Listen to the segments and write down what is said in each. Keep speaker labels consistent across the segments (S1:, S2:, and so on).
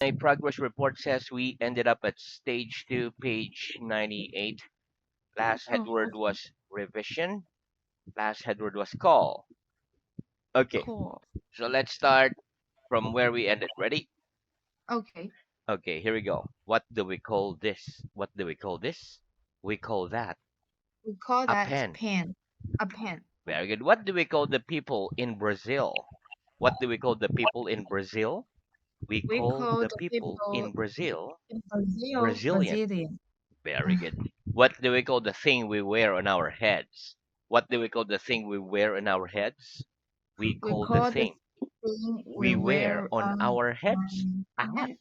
S1: My progress report says we ended up at stage 2, page 98. Last
S2: Oh,
S1: headword was revision. Last headword was call. Okay,
S2: cool.
S1: so let's start from where we ended. Ready?
S2: Okay.
S1: Okay, here we go. What do we call this? What do we call this? We call that
S2: We call
S1: a
S2: that
S1: pen.
S2: pen. A pen.
S1: Very good. What do we call the people in Brazil? What do we call the people in Brazil? We
S2: We
S1: call
S2: call
S1: the
S2: the
S1: people
S2: people
S1: in Brazil
S2: in Brazil
S1: Brazilian.
S2: Brazilian.
S1: Very good. What do we call the thing we wear on our heads? What do we call the thing we wear on our heads? We
S2: We
S1: call the
S2: call the
S1: thing
S2: thing we
S1: we wear
S2: wear
S1: on
S2: on
S1: our heads a
S2: our
S1: hat.
S2: head.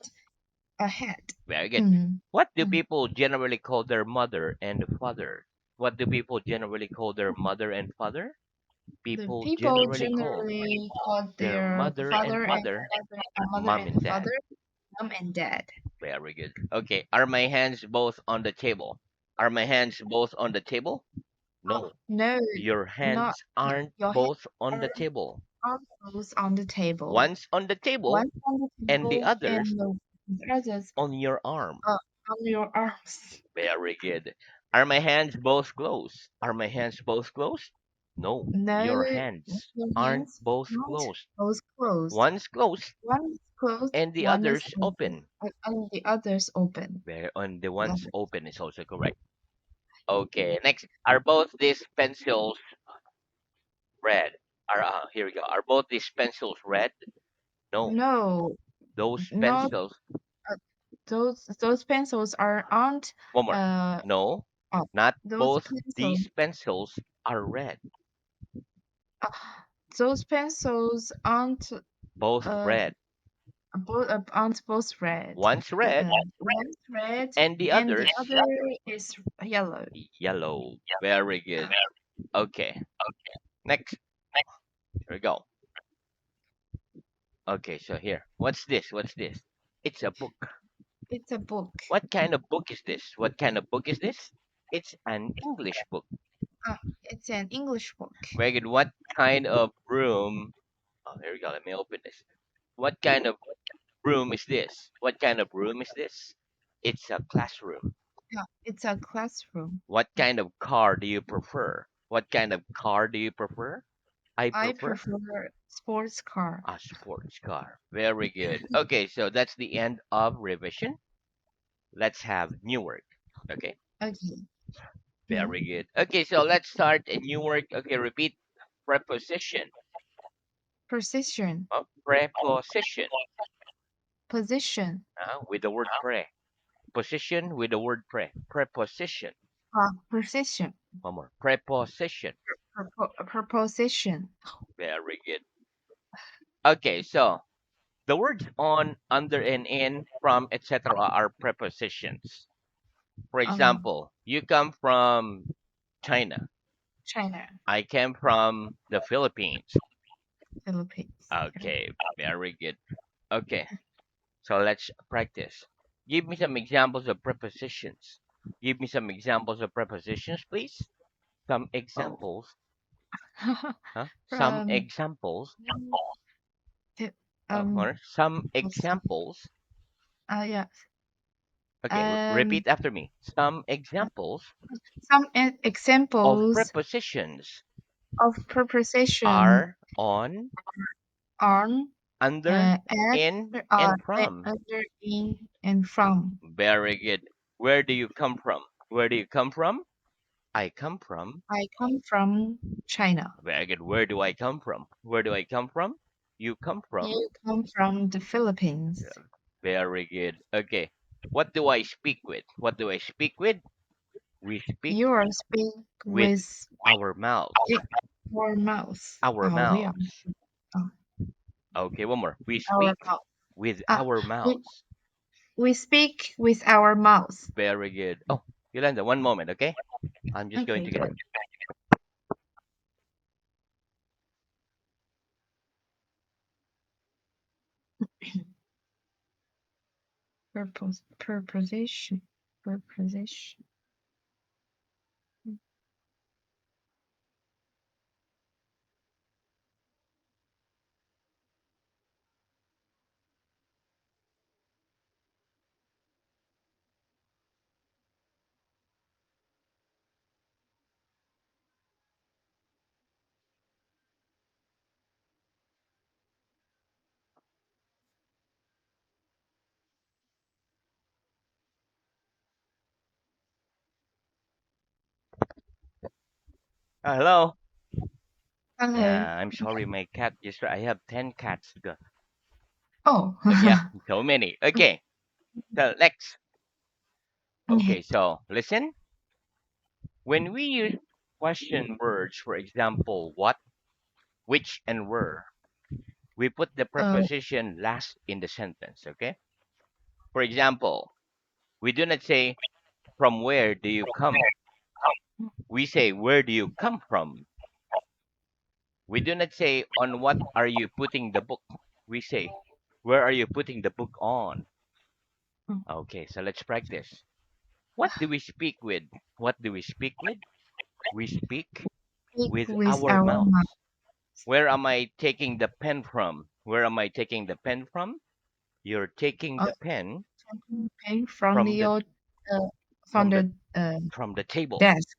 S2: A hat.
S1: Very good.
S2: Mm.
S1: What do
S2: Mm.
S1: people generally call their mother and father? What do people generally call their mother and father?
S2: The
S1: People
S2: people
S1: generally call
S2: generally call
S1: their
S2: their
S1: mother and
S2: father and
S1: father
S2: mother
S1: mom and
S2: and
S1: dad.
S2: father, mom and dad.
S1: Very good. Okay, are my hands both on the table? Are my hands both on the table? No.
S2: No,
S1: Your
S2: not
S1: hands aren't
S2: your hands
S1: both on the
S2: are
S1: table.
S2: both on the table.
S1: One's on the table
S2: One on the
S1: and the
S2: table and
S1: other's
S2: the others
S1: on your arm.
S2: on your arms.
S1: Very good. Are my hands both closed? Are my hands both closed? No,
S2: No,
S1: your hands
S2: your
S1: aren't
S2: hands
S1: both
S2: not
S1: closed.
S2: both closed.
S1: One's closed
S2: One is closed,
S1: and the
S2: one is
S1: other's
S2: open,
S1: open.
S2: and the other's open.
S1: Where on the
S2: Yeah.
S1: one's open is also correct. Okay, next. Are both these pencils red? Are here we go. Are both these pencils red? No,
S2: No,
S1: those
S2: not
S1: pencils.
S2: those pencils are aren't
S1: One more.
S2: uh
S1: No,
S2: oh,
S1: not
S2: those
S1: both
S2: pencils
S1: these pencils are red.
S2: uh, those pencils
S1: Both
S2: uh
S1: red.
S2: aren't both red.
S1: One's red
S2: One's red
S1: and the
S2: and the
S1: other's
S2: other is yellow.
S1: yellow. Very good. Okay, next. Here we go. Okay, so here. What's this? What's this? It's a book.
S2: It's a book.
S1: What kind of book is this? What kind of book is this? It's an English book.
S2: It's an English book.
S1: Very good. What kind of room? Oh, here we go. Let me open this. What kind of room is this? What kind of room is this? It's a classroom.
S2: Yeah, it's a classroom.
S1: What kind of car do you prefer? What kind of car do you prefer? I
S2: I
S1: prefer
S2: prefer sports car.
S1: a sports car. Very good. Okay, so that's the end of revision. Let's have new work. Okay,
S2: Okay. Hmm.
S1: very good. Okay, so let's start a new work. Okay, repeat preposition.
S2: Precision.
S1: Oh, preposition
S2: Position.
S1: with the word pre. Position with the word pre. Preposition.
S2: Precision.
S1: One more. Preposition.
S2: Preposition.
S1: Very good. Okay, so the words on, under, and in, from, etc. are prepositions. For
S2: Um,
S1: example, you come from China.
S2: China.
S1: I came from the Philippines.
S2: Philippines. Yeah.
S1: Okay, very good. Okay, so let's practice. Give me some examples of prepositions. Give me some examples of prepositions, please. Some
S2: Oh.
S1: examples. Huh? Some
S2: From
S1: examples.
S2: the-
S1: Or some
S2: let's see.
S1: examples.
S2: Yeah.
S1: Okay,
S2: Um,
S1: repeat after me. Some examples
S2: some
S1: of
S2: examples
S1: prepositions
S2: of preposition
S1: are on,
S2: on,
S1: under,
S2: at,
S1: in, and from.
S2: under, in, and from.
S1: Very good. Where do you come from? Where do you come from? I come from.
S2: I come from China.
S1: Very good. Where do I come from? Where do I come from? You come from.
S2: You come from the Philippines.
S1: Yeah, very good. Okay. What do I speak with? What do I speak with? We speak
S2: You are speak
S1: with
S2: with
S1: our mouths.
S2: your mouth.
S1: Our
S2: Oh, yeah.
S1: mouths.
S2: Oh,
S1: Okay, one more. We
S2: our
S1: speak
S2: mouth.
S1: with
S2: Ah,
S1: our
S2: we,
S1: mouths.
S2: we speak with our mouth.
S1: Very good. Oh, Yolanda, one moment, okay? I'm just going
S2: Okay.
S1: to get.
S2: Preposition. Preposition.
S1: Hello.
S2: Hello.
S1: Yeah, I'm sorry, my cat just. I have 10 cats.
S2: Oh.
S1: Yeah, so many. Okay, so next. Okay,
S2: Okay.
S1: so listen. When we use question words, for example, what, which, and where, we put the
S2: Uh,
S1: preposition last in the sentence. Okay. For example, we do not say from where do you come. We say where do you come from. We do not say on what are you putting the book. We say where are you putting the book on. Okay, so let's practice. What do we speak with? What do we speak with? We speak
S2: speak
S1: with
S2: with
S1: our
S2: our mouth.
S1: mouths. Where am I taking the pen from? Where am I taking the pen from? You're taking
S2: Uh,
S1: the pen
S2: Taking from
S1: from
S2: the
S1: the
S2: old, from
S1: from the
S2: the
S1: from the table
S2: desk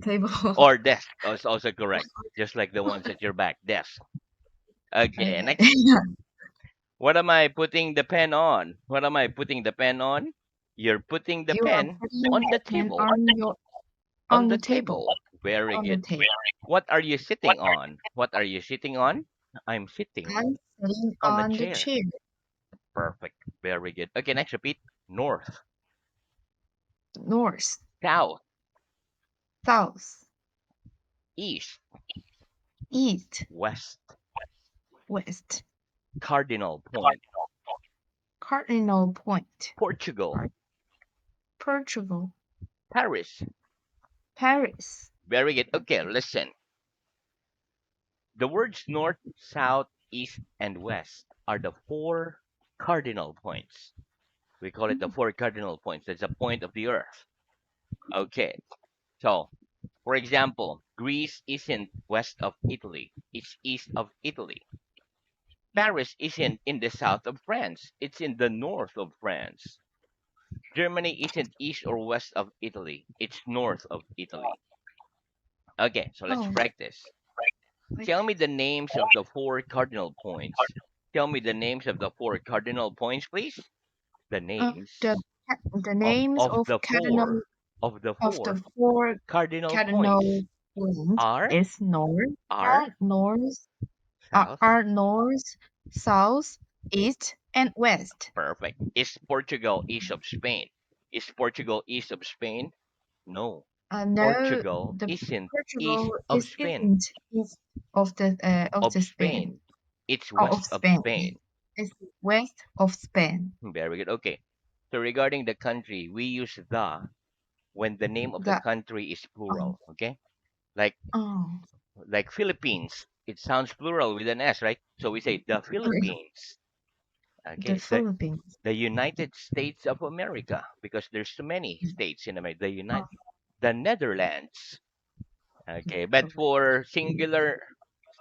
S2: table.
S1: or desk. That's also correct. Just like the ones at your back, desk. Okay,
S2: Okay.
S1: next. What am I putting the pen on? What am I putting the pen on? You're putting the
S2: You are
S1: pen
S2: putting
S1: on the
S2: the pen
S1: table.
S2: on your
S1: On
S2: on
S1: the
S2: the table.
S1: table. Very
S2: On the
S1: good.
S2: table.
S1: What are you sitting on? What are you sitting on? I'm sitting
S2: I'm sitting
S1: on a
S2: on the
S1: chair.
S2: chair.
S1: Perfect. Very good. Okay, next repeat. North,
S2: North,
S1: south,
S2: south,
S1: east,
S2: east,
S1: west,
S2: west.
S1: cardinal point,
S2: Cardinal point.
S1: Portugal,
S2: Par- Portugal.
S1: Paris.
S2: Paris.
S1: Very good. Okay, listen. The words north, south, east, and west are the four cardinal points. We call it the
S2: Mm.
S1: four cardinal points. That's a point of the earth. Okay. So, for example, Greece isn't west of Italy, it's east of Italy. Paris isn't in the south of France, it's in the north of France. Germany isn't east or west of Italy, it's north of Italy. Okay, so let's
S2: Oh,
S1: practice.
S2: like
S1: Tell me the names of the four cardinal points. Tell me the names of the four cardinal points, please. The names
S2: the names
S1: of the four of the
S2: of the
S1: four
S2: four
S1: cardinal
S2: cardinal
S1: points
S2: points
S1: are
S2: is north,
S1: are south.
S2: are north, south, east, and west.
S1: Perfect. Is Portugal east of Spain? Is Portugal east of Spain? No.
S2: No,
S1: Portugal
S2: the
S1: isn't east
S2: Portugal
S1: of Spain.
S2: isn't east of
S1: Of
S2: the Spain
S1: Spain. It's
S2: of
S1: west of
S2: Spain.
S1: Spain.
S2: It's west of Spain.
S1: Very good. Okay. So regarding the country, we use the when the name of the
S2: The
S1: country is
S2: um,
S1: plural. Okay. Like
S2: oh,
S1: Philippines. It sounds plural with an S, right? So we say the Philippines.
S2: the
S1: Okay.
S2: Philippines.
S1: The United States of America because there's so many states in America.
S2: Oh,
S1: The Netherlands.
S2: yeah,
S1: Okay, but
S2: correct.
S1: for singular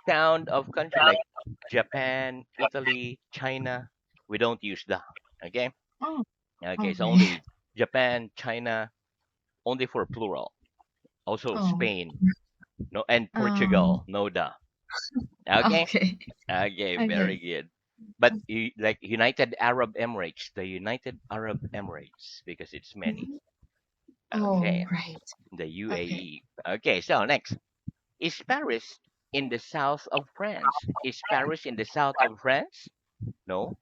S1: sound of country like Japan, Italy, China, we don't use the. Okay,
S2: Oh,
S1: okay, so
S2: okay.
S1: only Japan, China, only for plural. Also
S2: Oh,
S1: Spain, no, and
S2: um,
S1: Portugal, no the. Okay,
S2: okay.
S1: okay, very
S2: Okay.
S1: good. But like United Arab Emirates, the United Arab Emirates, because it's many.
S2: Mhm.
S1: Okay,
S2: Oh, right.
S1: the
S2: Okay.
S1: UAE. Okay, so next. Is Paris in the south of France? Is Paris in the south of France? No.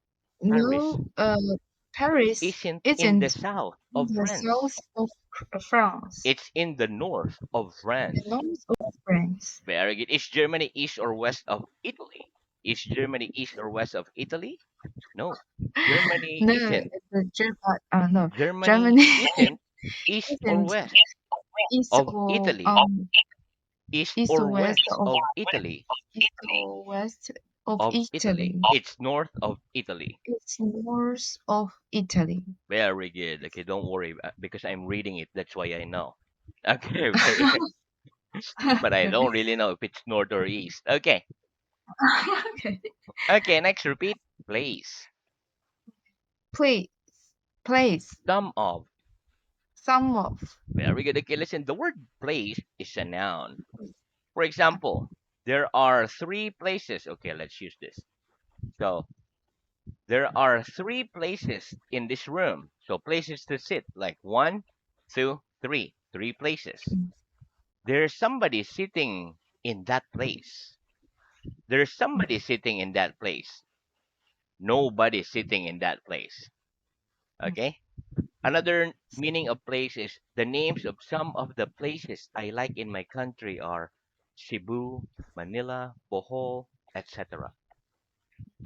S1: Paris
S2: No, Paris
S1: isn't in the
S2: isn't
S1: south
S2: in
S1: of
S2: the
S1: France.
S2: south of France,
S1: It's in the north of
S2: the
S1: France.
S2: north of France.
S1: Very good. Is Germany east or west of Italy? Is Germany east or west of Italy? No. Germany
S2: No,
S1: isn't.
S2: it's the no,
S1: Germany
S2: Germany
S1: isn't east or
S2: isn't
S1: west of Italy.
S2: east or west of
S1: Of Italy.
S2: Italy.
S1: It's north of Italy.
S2: It's north of Italy.
S1: Very good. Okay, don't worry because I'm reading it. That's why I know. Okay, very good. But I
S2: Okay.
S1: don't really know if it's north or east. Okay.
S2: Okay.
S1: Okay, next repeat. Place.
S2: Place, place,
S1: Some of.
S2: some of.
S1: Very good. Okay, listen. The word place is a noun. For example, there are three places. Okay, let's use this. So there are three places in this room. So places to sit, like one, two, three. Three places. There's somebody sitting in that place. There's somebody sitting in that place. Nobody sitting in that place. Okay? Another meaning of place is the names of some of the places I like in my country are Cebu, Manila, Bohol, etc.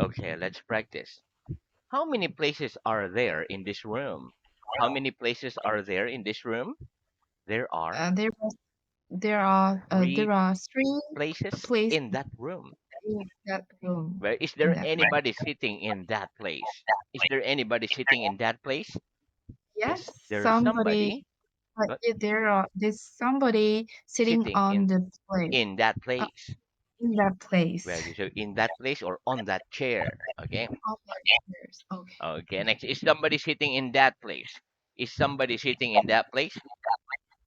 S1: Okay, let's practice. How many places are there in this room? How many places are there in this room? There are
S2: There there
S1: three
S2: are three
S1: places
S2: places
S1: in that room.
S2: in that room.
S1: Where is
S2: In
S1: there
S2: that room.
S1: anybody sitting in that place? Is there anybody sitting in that place?
S2: Yes,
S1: Yes, there's
S2: somebody.
S1: somebody
S2: But
S1: but
S2: there's somebody sitting
S1: sitting
S2: on the place.
S1: in that
S2: Uh,
S1: place.
S2: in that place.
S1: Where so in that place or on that chair. Okay.
S2: Oh, yes. Okay.
S1: Okay. Next, is somebody sitting in that place? Is somebody sitting in that place?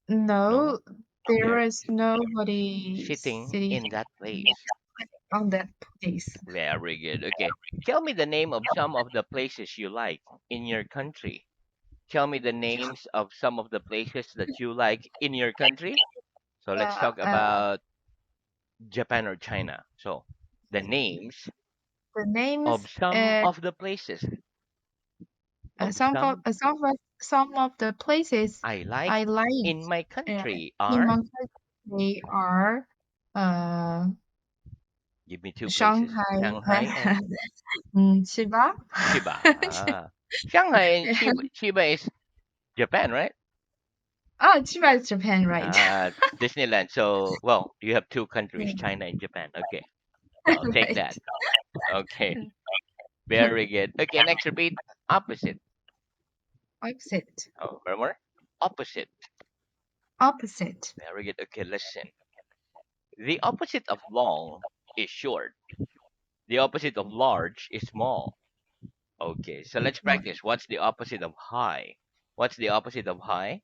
S1: No,
S2: No, there
S1: they're
S2: is nobody
S1: sitting
S2: sitting
S1: in that place.
S2: on that place.
S1: Very good. Okay. Tell me the name of some of the places you like in your country. Tell me the names of some of the places that you like in your country. So let's
S2: Uh,
S1: talk
S2: uh,
S1: about Japan or China. So the names
S2: the
S1: of
S2: names,
S1: some of the places of some
S2: some of the places
S1: I like
S2: I like
S1: in my
S2: uh,
S1: country
S2: in
S1: are,
S2: my country are uh,
S1: give me two places,
S2: Shanghai,
S1: Shanghai and
S2: Chiba.
S1: Chiba. Ah, Shanghai and Chiba is Japan, right?
S2: Oh, Chiba is Japan, right?
S1: Ah, Disneyland. So, well, you have two countries,
S2: Yeah,
S1: China and Japan. Okay, I'll take
S2: right.
S1: that. Okay, very good. Okay, next repeat. Opposite.
S2: Opposite.
S1: Oh, one more. Opposite.
S2: Opposite.
S1: Very good. Okay, listen. The opposite of long is short. The opposite of large is small. Okay, so let's
S2: No,
S1: practice. What's the opposite of high? What's the opposite of high?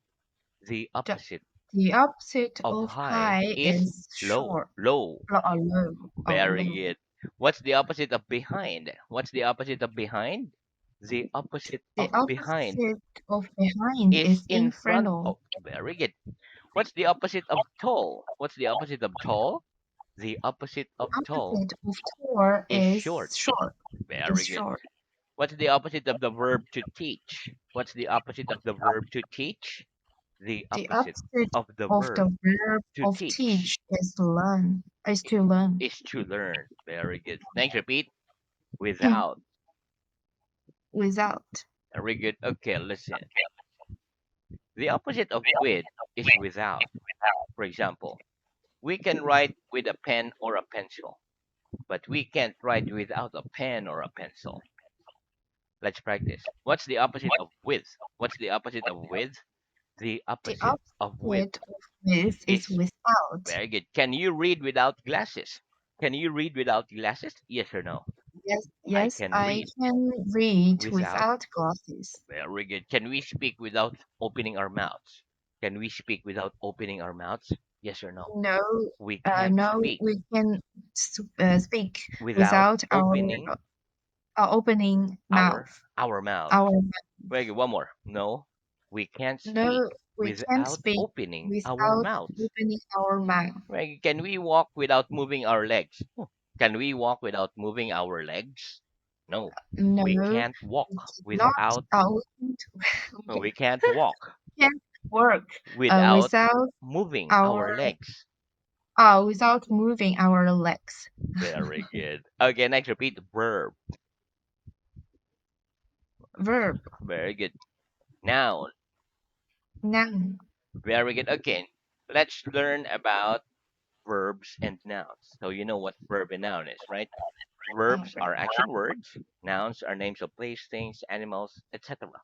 S1: The
S2: the,
S1: opposite
S2: the opposite
S1: of
S2: of
S1: high
S2: high
S1: is
S2: is
S1: low.
S2: short.
S1: Low.
S2: Or low. Or
S1: Very
S2: low.
S1: good. What's the opposite of behind? What's the opposite of behind? The opposite
S2: The
S1: of behind
S2: opposite of behind
S1: is
S2: is
S1: in
S2: in front
S1: front.
S2: of.
S1: Oh, very good. What's the opposite of tall? What's the opposite of tall? The opposite
S2: The
S1: of tall
S2: opposite of tall
S1: is short.
S2: is short.
S1: Very
S2: Is
S1: good.
S2: short.
S1: What's the opposite of the verb to teach? What's the opposite of the verb to teach? The
S2: The
S1: opposite
S2: opposite
S1: of the
S2: of
S1: verb
S2: the verb
S1: to
S2: of
S1: teach
S2: teach is learn. Is to learn.
S1: is to learn. Very good. Next, repeat. Without.
S2: Without.
S1: Very good. Okay, listen. The opposite of with is without. For example, we can write with a pen or a pencil, but we can't write without a pen or a pencil. Let's practice. What's the opposite of with? What's the opposite of with? The
S2: The
S1: opposite of with
S2: opposite of with is
S1: is
S2: without.
S1: very good. Can you read without glasses? Can you read without glasses? Yes or no?
S2: Yes,
S1: I
S2: yes,
S1: can
S2: I
S1: read
S2: can read
S1: without.
S2: without glasses.
S1: Very good. Can we speak without opening our mouths? Can we speak without opening our mouths? Yes or no?
S2: No,
S1: We can't
S2: no,
S1: speak
S2: we can speak
S1: without
S2: without
S1: opening
S2: our opening
S1: our
S2: mouth.
S1: our mouths.
S2: Our
S1: Very good. One more. No, we can't speak
S2: no, we can't
S1: without
S2: speak
S1: opening our
S2: without
S1: mouths.
S2: opening our mouth.
S1: Right? Can we walk without moving our legs? Can we walk without moving our legs? No, we
S2: No,
S1: can't walk
S2: we cannot.
S1: without.
S2: We
S1: We can't walk
S2: can't work
S1: without
S2: without
S1: moving
S2: our
S1: our legs.
S2: without moving our legs.
S1: Very good. Okay, next repeat verb.
S2: Verb.
S1: Very good. Noun.
S2: Noun.
S1: Very good. Okay, let's learn about verbs and nouns. So you know what verb and noun is, right? Verbs
S2: Right.
S1: are action words. Nouns are names of place, things, animals, etc.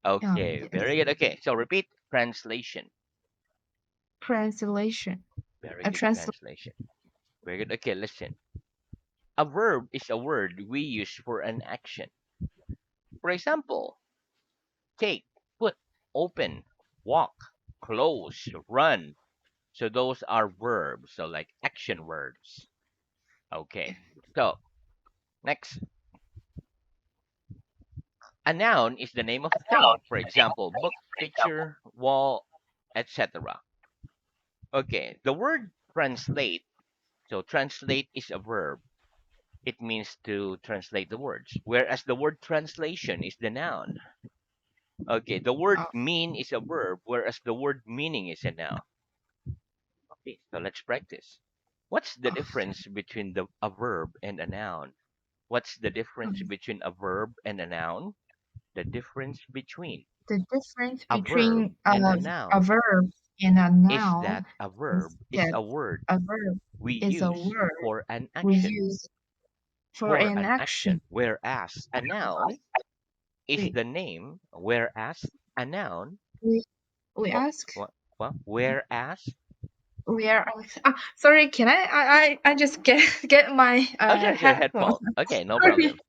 S1: Okay,
S2: Yes.
S1: very good. Okay, so repeat translation.
S2: Translation.
S1: Very
S2: A
S1: good
S2: translation.
S1: translation. Very good. Okay, listen. A verb is a word we use for an action. For example, take, put, open, walk, close, run. So those are verbs, so like action words. Okay. So next, a noun is the name of a thing. For example, book, picture, wall, etc. Okay, the word translate. So translate is a verb. It means to translate the words, whereas the word translation is the noun. Okay, the word
S2: Oh,
S1: mean is a verb, whereas the word meaning is a noun. Okay, so let's practice. What's the
S2: okay.
S1: difference between a verb and a noun? What's the difference between a verb and a noun? The difference between
S2: The difference
S1: a verb
S2: between
S1: and a
S2: a
S1: noun
S2: verb and a
S1: is
S2: noun
S1: that a
S2: is
S1: verb is
S2: that
S1: a word
S2: a verb
S1: we
S2: is a
S1: use
S2: word
S1: for an
S2: we
S1: action,
S2: use for an action.
S1: whereas a noun is
S2: We
S1: the name, whereas a noun,
S2: we we
S1: what,
S2: ask.
S1: whereas,
S2: We are. Sorry, can I just get my
S1: oh, sure, sure,
S2: headphone.
S1: headphone. Okay, no
S2: Sorry.
S1: problem.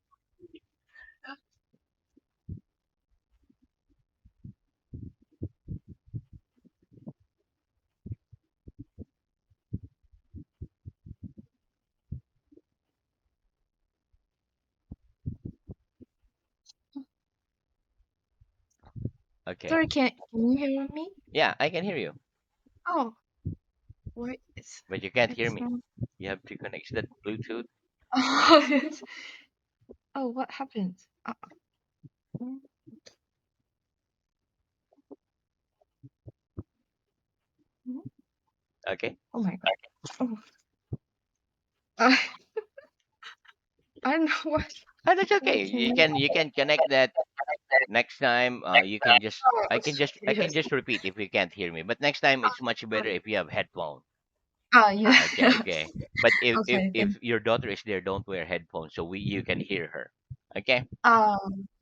S1: Okay,
S2: Sorry, can you hear me?
S1: yeah, I can hear you,
S2: Oh, wait,
S1: but you can't hear
S2: it's
S1: me.
S2: not.
S1: You have to connect that Bluetooth.
S2: Oh, what happened? Mm, mm.
S1: Okay,
S2: Oh my God. Oh, uh, I don't know what.
S1: oh, that's
S2: What
S1: okay.
S2: can
S1: You can connect that next time. You can just
S2: I? Oh,
S1: I can
S2: yes.
S1: just repeat if you can't hear me. But next time it's much better
S2: Um,
S1: if you have headphone.
S2: yeah.
S1: Okay, okay. But
S2: Okay.
S1: if your daughter is there, don't wear headphones so we you can hear her. Okay?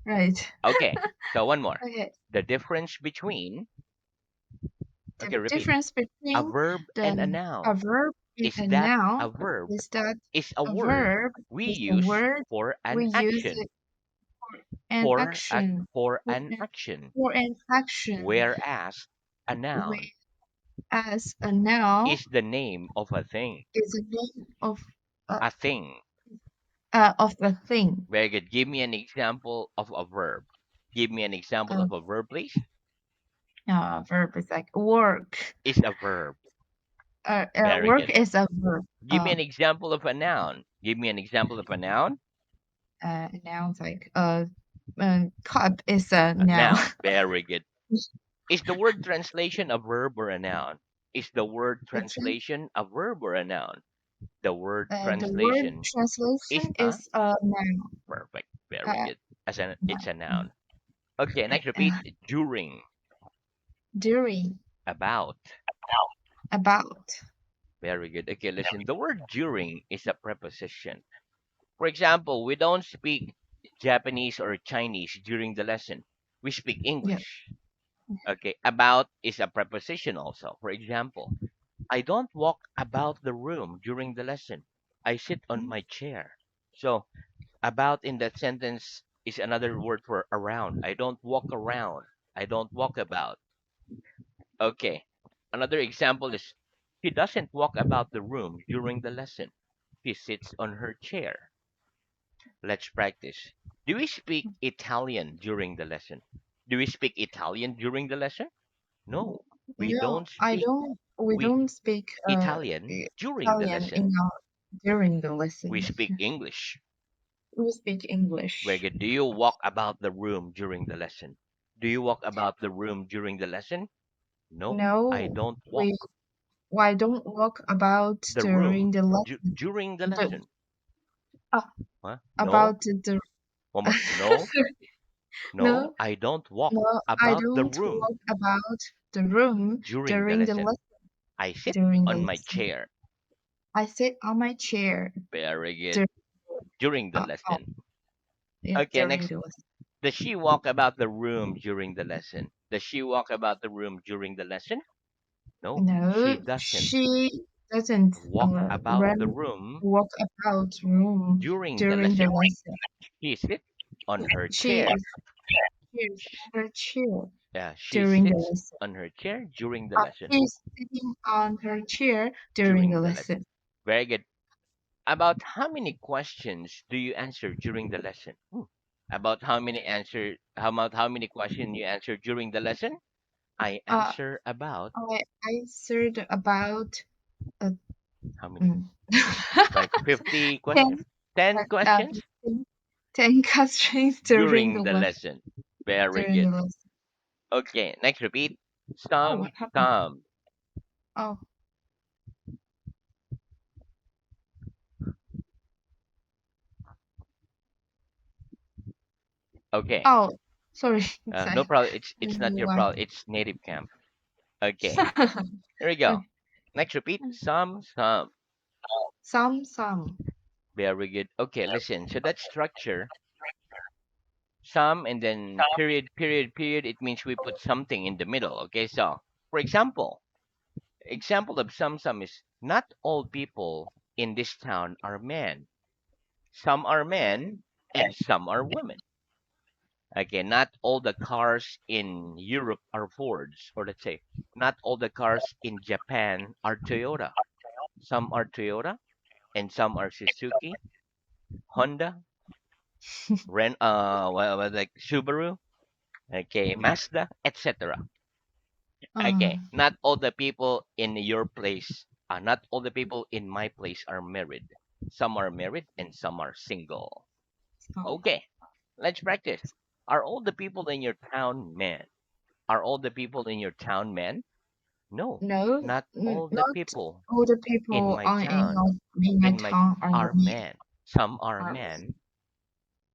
S2: Right.
S1: Okay. So one more.
S2: Okay.
S1: The difference between,
S2: The
S1: okay, repeat.
S2: difference
S1: A
S2: between
S1: verb and a
S2: a
S1: noun
S2: verb and
S1: is
S2: a
S1: that
S2: noun
S1: a verb
S2: is that
S1: is a
S2: a
S1: word
S2: verb
S1: we
S2: is a
S1: use
S2: word
S1: for
S2: we
S1: an
S2: use
S1: action,
S2: it an action
S1: for
S2: for
S1: an action,
S2: for an action
S1: whereas a noun
S2: whereas a noun
S1: is the name of a thing.
S2: is a name uh,
S1: A thing.
S2: of a thing.
S1: Very good. Give me an example of a verb. Give me an example
S2: Uh,
S1: of a verb, please.
S2: verb is like work.
S1: Is a verb. Very
S2: Work
S1: good.
S2: is a verb.
S1: Give me an example of a noun. Give me an example of a noun.
S2: Nouns like cup is a
S1: A
S2: noun.
S1: noun. Very good. Is the word translation a verb or a noun? Is the word
S2: It's
S1: translation a verb or a noun? The word
S2: the word
S1: translation is
S2: translation
S1: a
S2: is a noun.
S1: perfect. Very
S2: Uh,
S1: good. It's a
S2: noun.
S1: noun. Okay, next repeat. During,
S2: During,
S1: about.
S2: about.
S1: Very good. Okay, listen. The word during is a preposition. For example, we don't speak Japanese or Chinese during the lesson. We speak
S2: Yeah.
S1: English. Okay, about is a preposition also. For example, I don't walk about the room during the lesson. I sit on
S2: Mm,
S1: my chair. So, about in that sentence is another word for around. I don't walk around. I don't walk about. Okay. Another example is she doesn't walk about the room during the lesson. She sits on her chair. Let's practice. Do we speak Italian during the lesson? Do we speak Italian during the lesson? No, we
S2: no,
S1: don't
S2: I
S1: speak
S2: don't. We
S1: we
S2: don't speak
S1: Italian during the
S2: Italian
S1: lesson.
S2: during the
S1: We
S2: lesson.
S1: speak English.
S2: We speak
S1: Very
S2: English.
S1: good. Do you walk about the room during the lesson? Do you walk about the room during the lesson? No, I
S2: No,
S1: don't walk
S2: we. Why don't walk about
S1: the
S2: during
S1: room
S2: the lesson?
S1: during the
S2: The,
S1: lesson.
S2: uh,
S1: Huh? No.
S2: about the.
S1: One more. No, no,
S2: No,
S1: I don't walk
S2: no, I
S1: about the
S2: don't
S1: room
S2: walk about the room
S1: during the
S2: during the
S1: lesson.
S2: lesson.
S1: I sit
S2: During the
S1: on my
S2: lesson,
S1: chair.
S2: I sit on my chair
S1: Very good.
S2: during.
S1: During the
S2: Oh,
S1: lesson.
S2: yeah,
S1: Okay,
S2: during
S1: next.
S2: the lesson.
S1: Does she walk about the room during the lesson? Does she walk about the room during the lesson? No, she
S2: No,
S1: doesn't
S2: she doesn't
S1: walk about the
S2: run
S1: room
S2: walk about room
S1: during the
S2: during the
S1: lesson.
S2: lesson.
S1: She sits on her
S2: She
S1: chair.
S2: is She's on her chair
S1: She
S2: during the
S1: sits
S2: lesson.
S1: on her chair during the lesson.
S2: She's sitting on her chair during
S1: During
S2: the
S1: the lesson.
S2: lesson.
S1: Very good. About how many questions do you answer during the lesson? About how many questions you answer during the lesson? I
S2: Uh,
S1: answer about
S2: I answered about uh,
S1: how many?
S2: mm.
S1: Like 50
S2: 10,
S1: questions? 10 questions
S2: 10 10 questions
S1: during the lesson. Very
S2: during the
S1: good.
S2: lesson.
S1: Okay, next repeat.
S2: Oh, what
S1: Some,
S2: happened?
S1: some.
S2: Oh,
S1: Okay.
S2: oh, sorry.
S1: No
S2: Sorry.
S1: problem. It's not your
S2: What?
S1: problem. It's native camp. Okay. Here we go.
S2: Okay.
S1: Next repeat. Some, some.
S2: Some.
S1: Very good. Okay, listen. So that structure, some and then period, period, period, it means we put something in the middle. Okay, so for example of some is not all people in this town are men. Some are men and some are women. Okay, not all the cars in Europe are Fords, or let's say, not all the cars in Japan are Toyota. Some are Toyota and some are Suzuki, Honda, like Subaru, okay, Mazda, etc. Okay,
S2: Um,
S1: not all the people in your place, not all the people in my place are married. Some are married and some are single.
S2: so
S1: Okay, let's practice. Are all the people in your town men? Are all the people in your town men? No,
S2: no,
S1: not all the
S2: not
S1: people
S2: all the
S1: in
S2: people
S1: my
S2: are
S1: town,
S2: in my
S1: in my
S2: town are
S1: are
S2: men.
S1: men. Some are
S2: Are
S1: men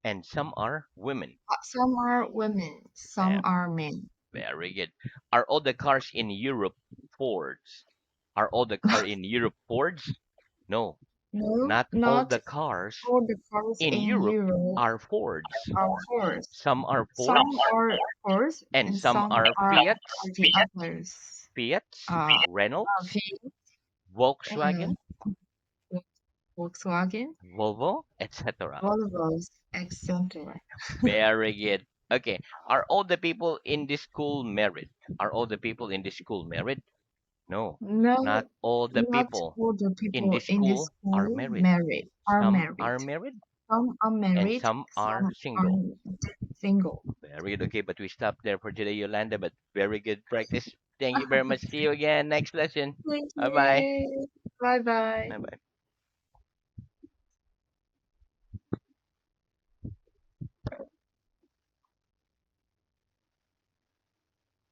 S1: and some are women.
S2: some are women, some
S1: Bam.
S2: are men.
S1: Very good. Are all the cars in Europe Fords? Are all the car in Europe Fords? No,
S2: No,
S1: not all
S2: not
S1: the cars
S2: all the cars
S1: in
S2: in
S1: Europe
S2: Europe
S1: are Fords.
S2: are horse.
S1: Some are
S2: Some
S1: Fords
S2: are horse
S1: and
S2: and
S1: some
S2: some
S1: are
S2: are
S1: Fiats,
S2: the others.
S1: Fiats,
S2: Uh,
S1: Reynolds,
S2: Fiat and
S1: Volkswagen,
S2: Volkswagen,
S1: Volvo, etc.
S2: Volvos, etc.
S1: Very good. Okay. Are all the people in this school married? Are all the people in this school married? No.
S2: No,
S1: Not all the
S2: not
S1: people
S2: all the
S1: in
S2: people
S1: this
S2: in this
S1: school are
S2: school
S1: married.
S2: are
S1: Some
S2: married.
S1: are married
S2: Some are
S1: and
S2: married,
S1: some are
S2: some are
S1: single.
S2: single.
S1: Very good. Okay, but we stop there for today, Yolanda. But very good practice. Thank you very much. See you again next lesson.
S2: Thank
S1: Bye bye.
S2: you. Bye bye.
S1: Bye bye.